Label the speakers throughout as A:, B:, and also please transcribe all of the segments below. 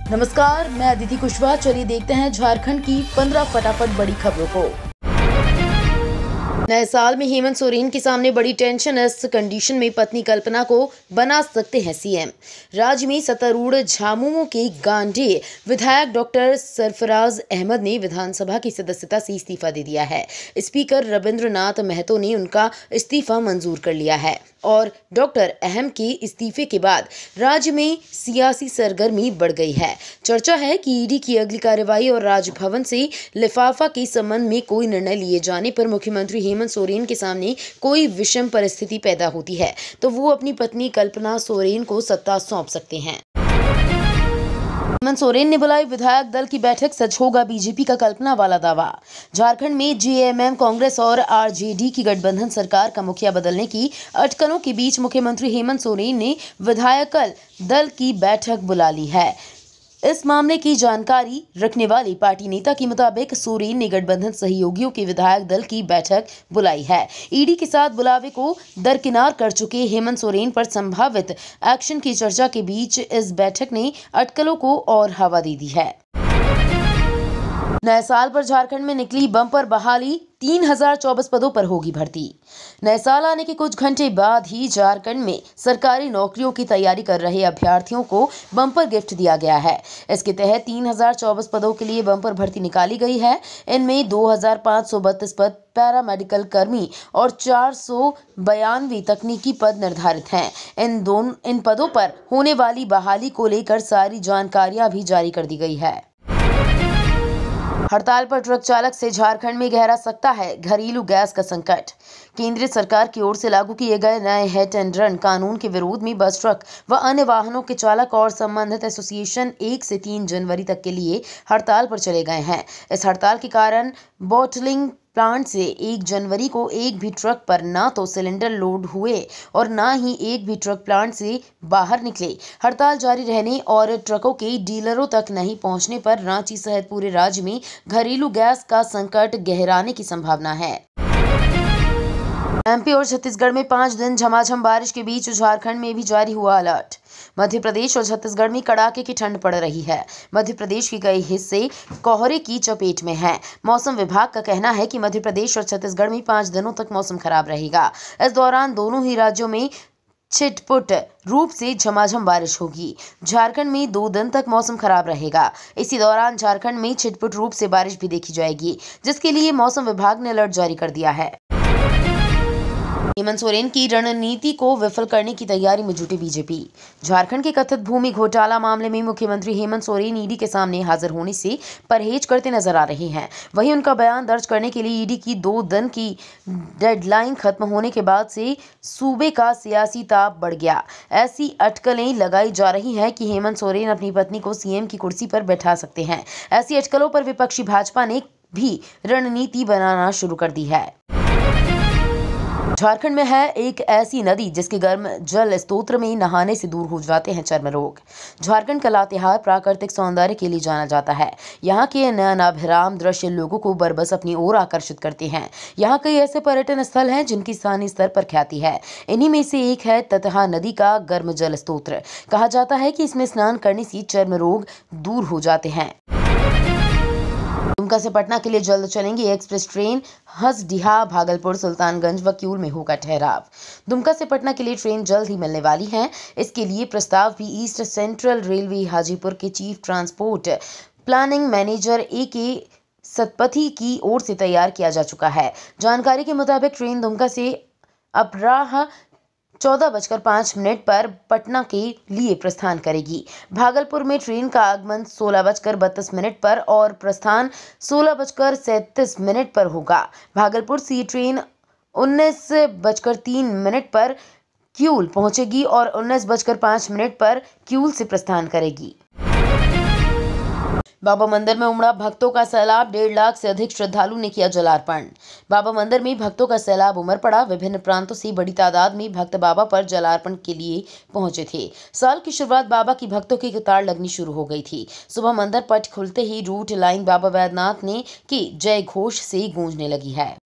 A: नमस्कार, मैं अदिति कुशवाहा। चलिए देखते हैं झारखंड की 15 फटाफट बड़ी खबरों को। नए साल में हेमंत सोरेन के सामने बड़ी टेंशन। इस कंडीशन में पत्नी कल्पना को बना सकते हैं सीएम। राज्य में सत्तारूढ़ झामुमो के गांधी विधायक डॉक्टर सरफराज अहमद ने विधानसभा की सदस्यता से इस्तीफा दे दिया है। स्पीकर रविंद्रनाथ महतो ने उनका इस्तीफा मंजूर कर लिया है और डॉक्टर अहम के इस्तीफे के बाद राज्य में सियासी सरगर्मी बढ़ गई है। चर्चा है कि ईडी की अगली कार्रवाई और राजभवन से लिफाफा के संबंध में कोई निर्णय लिए जाने पर मुख्यमंत्री हेमंत सोरेन के सामने कोई विषम परिस्थिति पैदा होती है तो वो अपनी पत्नी कल्पना सोरेन को सत्ता सौंप सकते हैं। हेमंत सोरेन ने बुलाई विधायक दल की बैठक, सच होगा बीजेपी का कल्पना वाला दावा। झारखंड में जेएमएम कांग्रेस और आरजेडी की गठबंधन सरकार का मुखिया बदलने की अटकलों के बीच मुख्यमंत्री हेमंत सोरेन ने विधायक दल की बैठक बुला ली है। इस मामले की जानकारी रखने वाली पार्टी नेता के मुताबिक सोरेन ने गठबंधन सहयोगियों के विधायक दल की बैठक बुलाई है। ईडी के साथ बुलावे को दरकिनार कर चुके हेमंत सोरेन पर संभावित एक्शन की चर्चा के बीच इस बैठक ने अटकलों को और हवा दे दी है। नए साल पर झारखंड में निकली बम्पर बहाली, 3024 पदों पर होगी भर्ती। नए साल आने के कुछ घंटे बाद ही झारखंड में सरकारी नौकरियों की तैयारी कर रहे अभ्यर्थियों को बम्पर गिफ्ट दिया गया है। इसके तहत 3024 पदों के लिए बम्पर भर्ती निकाली गई है। इनमें 2532 पद पैरामेडिकल कर्मी और 492 तकनीकी पद निर्धारित हैं। इन पदों पर होने वाली बहाली को लेकर सारी जानकारियां भी जारी कर दी गई है। हड़ताल पर ट्रक चालक से झारखंड में गहरा सकता है घरेलू गैस का संकट। केंद्र सरकार की ओर से लागू किए गए नए हिट एंड रन कानून के विरोध में बस, ट्रक व अन्य वाहनों के चालक और संबंधित एसोसिएशन 1 से 3 जनवरी तक के लिए हड़ताल पर चले गए हैं। इस हड़ताल के कारण बॉटलिंग प्लांट से 1 जनवरी को एक भी ट्रक पर ना तो सिलेंडर लोड हुए और ना ही एक भी ट्रक प्लांट से बाहर निकले। हड़ताल जारी रहने और ट्रकों के डीलरों तक नहीं पहुंचने पर रांची सहित पूरे राज्य में घरेलू गैस का संकट गहराने की संभावना है। एमपी और छत्तीसगढ़ में 5 दिन झमाझम बारिश के बीच झारखंड में भी जारी हुआ अलर्ट। मध्य प्रदेश और छत्तीसगढ़ में कड़ाके की ठंड पड़ रही है। मध्य प्रदेश के कई हिस्से कोहरे की चपेट में हैं। मौसम विभाग का कहना है कि मध्य प्रदेश और छत्तीसगढ़ में 5 दिनों तक मौसम खराब रहेगा। इस दौरान दोनों ही राज्यों में छिटपुट रूप से झमाझम बारिश होगी। झारखंड में 2 दिन तक मौसम खराब रहेगा। इसी दौरान झारखंड में छिटपुट रूप से बारिश भी देखी जाएगी, जिसके लिए मौसम विभाग ने अलर्ट जारी कर दिया है। हेमंत सोरेन की रणनीति को विफल करने की तैयारी में जुटी बीजेपी। झारखंड के कथित भूमि घोटाला मामले में मुख्यमंत्री हेमंत सोरेन ईडी के सामने हाजिर होने से परहेज करते नजर आ रहे हैं। वहीं उनका बयान दर्ज करने के लिए ईडी की 2 दिन की डेडलाइन खत्म होने के बाद से सूबे का सियासी ताप बढ़ गया। ऐसी अटकलें लगाई जा रही हैं कि हेमंत सोरेन अपनी पत्नी को सीएम की कुर्सी पर बैठा सकते हैं। ऐसी अटकलों पर विपक्षी भाजपा ने भी रणनीति बनाना शुरू कर दी है। झारखंड में है एक ऐसी नदी जिसके गर्म जल स्रोत में नहाने से दूर हो जाते हैं चर्म रोग। झारखंड का लातेहार प्राकृतिक सौंदर्य के लिए जाना जाता है। यहाँ के नयनाभिराम दृश्य लोगों को बरबस अपनी ओर आकर्षित करते हैं। यहाँ कई ऐसे पर्यटन स्थल हैं जिनकी स्थानीय स्तर पर ख्याति है। इन्हीं में से एक है ततहा नदी का गर्म जल स्रोत। कहा जाता है कि इसमें स्नान करने से चर्म रोग दूर हो जाते हैं। दुमका से पटना के लिए जल्द चलेंगी एक्सप्रेस ट्रेन। हंसडीहा, भागलपुर, सुल्तानगंज व किऊल में होगा ठहराव। दुमका से पटना के लिए ट्रेन जल्द ही मिलने वाली है। इसके लिए प्रस्ताव भी ईस्ट सेंट्रल रेलवे हाजीपुर के chief transport planning manager AK Satpathy की ओर से तैयार किया जा चुका है। जानकारी के मुताबिक ट्रेन दुमका से अपराह 14:05 पर पटना के लिए प्रस्थान करेगी। भागलपुर में ट्रेन का आगमन 16:32 पर और प्रस्थान 16:37 पर होगा। भागलपुर से ट्रेन 19:03 पर किऊल पहुंचेगी और 19:05 पर किऊल से प्रस्थान करेगी। बाबा मंदिर में उमड़ा भक्तों का सैलाब। 1.5 लाख से अधिक श्रद्धालु ने किया जलार्पण। बाबा मंदिर में भक्तों का सैलाब उमड़ पड़ा। विभिन्न प्रांतों से बड़ी तादाद में भक्त बाबा पर जलार्पण के लिए पहुंचे थे। साल की शुरुआत बाबा की भक्तों की कतार लगनी शुरू हो गई थी। सुबह मंदिर पट खुलते ही रूट लाइन बाबा वैद्यनाथ ने की जय घोष से गूंजने लगी है।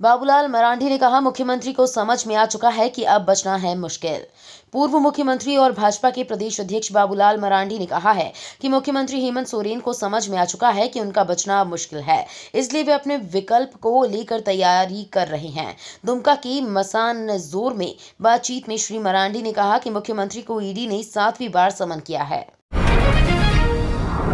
A: बाबूलाल मरांडी ने कहा, मुख्यमंत्री को समझ में आ चुका है कि अब बचना है मुश्किल। पूर्व मुख्यमंत्री और भाजपा के प्रदेश अध्यक्ष बाबूलाल मरांडी ने कहा है कि मुख्यमंत्री हेमंत सोरेन को समझ में आ चुका है कि उनका बचना अब मुश्किल है, इसलिए वे अपने विकल्प को लेकर तैयारी कर रहे हैं। दुमका की मसानजोर में बातचीत में श्री मरांडी ने कहा कि मुख्यमंत्री को ईडी ने 7वीं बार समन किया है।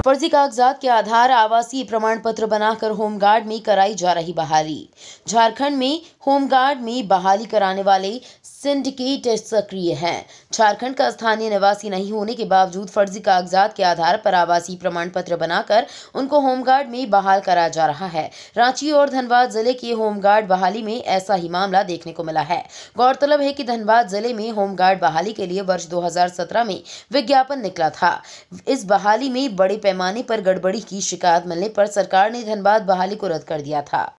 A: फर्जी कागजात के आधार आवासीय प्रमाण पत्र बनाकर होमगार्ड में कराई जा रही बहाली। झारखंड में होमगार्ड में बहाली कराने वाले सिंडिकेट सक्रिय हैं। झारखंड का स्थानीय निवासी नहीं होने के बावजूद फर्जी कागजात के आधार पर आवासीय प्रमाण पत्र बनाकर उनको होमगार्ड में बहाल कराया जा रहा है। रांची और धनबाद जिले के होमगार्ड बहाली में ऐसा ही मामला देखने को मिला है। गौरतलब है कि धनबाद जिले में होमगार्ड बहाली के लिए वर्ष 2017 में विज्ञापन निकला था। इस बहाली में बड़े पैमाने पर गड़बड़ी की शिकायत मिलने पर सरकार ने धनबाद बहाली को रद्द कर दिया था।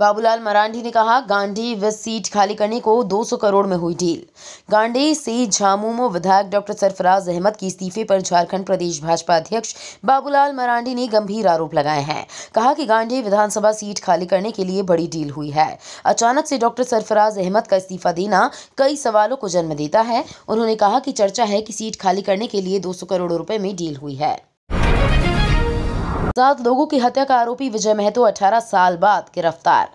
A: बाबूलाल मरांडी ने कहा, गांडी व सीट खाली करने को 200 करोड़ में हुई डील। गांडी से झामुमो विधायक डॉक्टर सरफराज अहमद के इस्तीफे पर झारखंड प्रदेश भाजपा अध्यक्ष बाबूलाल मरांडी ने गंभीर आरोप लगाए हैं। कहा कि गांडी विधानसभा सीट खाली करने के लिए बड़ी डील हुई है। अचानक से डॉक्टर सरफराज अहमद का इस्तीफा देना कई सवालों को जन्म देता है। उन्होंने कहा कि चर्चा है कि सीट खाली करने के लिए 200 करोड़ रुपए में डील हुई है। 7 लोगों की हत्या का आरोपी विजय महतो 18 साल बाद गिरफ्तार।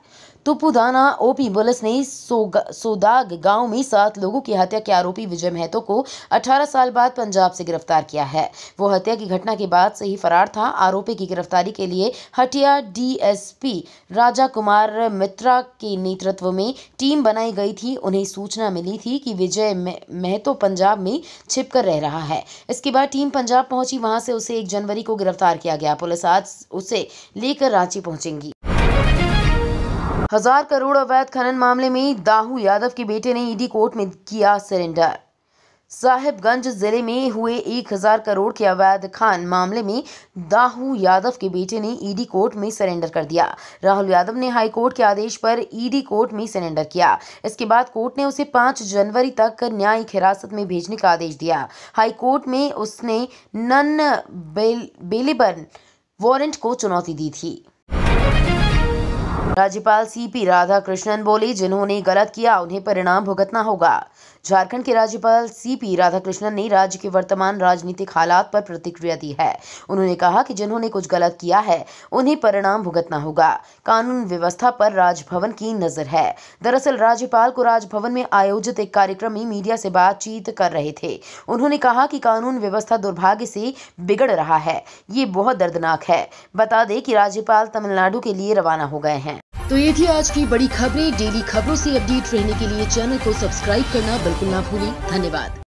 A: तुपुदाना ओपी पुलिस ने सोदाग गांव में 7 लोगों की हत्या के आरोपी विजय महतो को 18 साल बाद पंजाब से गिरफ्तार किया है। वो हत्या की घटना के बाद से ही फरार था। आरोपी की गिरफ्तारी के लिए हटिया डीएसपी राजा कुमार मित्रा के नेतृत्व में टीम बनाई गई थी। उन्हें सूचना मिली थी कि विजय महतो पंजाब में छिपकर रह रहा है। इसके बाद टीम पंजाब पहुंची। वहां से उसे 1 जनवरी को गिरफ्तार किया गया। पुलिस आज उसे लेकर रांची पहुंचेगी। 1000 करोड़ अवैध खनन मामले में दाऊ यादव के बेटे ने ईडी कोर्ट में किया सरेंडर। साहिबगंज जिले में हुए 1000 करोड़ के अवैध खान मामले में दाऊ यादव के बेटे ने ईडी कोर्ट में सरेंडर कर दिया। राहुल यादव ने हाई कोर्ट के आदेश पर ईडी कोर्ट में सरेंडर किया। इसके बाद कोर्ट ने उसे 5 जनवरी तक न्यायिक हिरासत में भेजने का आदेश दिया। हाई कोर्ट में उसने नन बेलेबल वारंट को चुनौती दी थी। राज्यपाल सीपी राधाकृष्णन बोले, जिन्होंने गलत किया उन्हें परिणाम भुगतना होगा। झारखंड के राज्यपाल सीपी राधाकृष्णन ने राज्य के वर्तमान राजनीतिक हालात पर प्रतिक्रिया दी है। उन्होंने कहा कि जिन्होंने कुछ गलत किया है उन्हें परिणाम भुगतना होगा। कानून व्यवस्था पर राजभवन की नजर है। दरअसल राज्यपाल को राजभवन में आयोजित एक कार्यक्रम में मीडिया से बातचीत कर रहे थे। उन्होंने कहा कि कानून व्यवस्था दुर्भाग्य से बिगड़ रहा है। ये बहुत दर्दनाक है। बता दें कि राज्यपाल तमिलनाडु के लिए रवाना हो गए हैं। तो ये थी आज की बड़ी खबरें। डेली खबरों से अपडेट रहने के लिए चैनल को सब्सक्राइब करना बिल्कुल ना भूलें। धन्यवाद।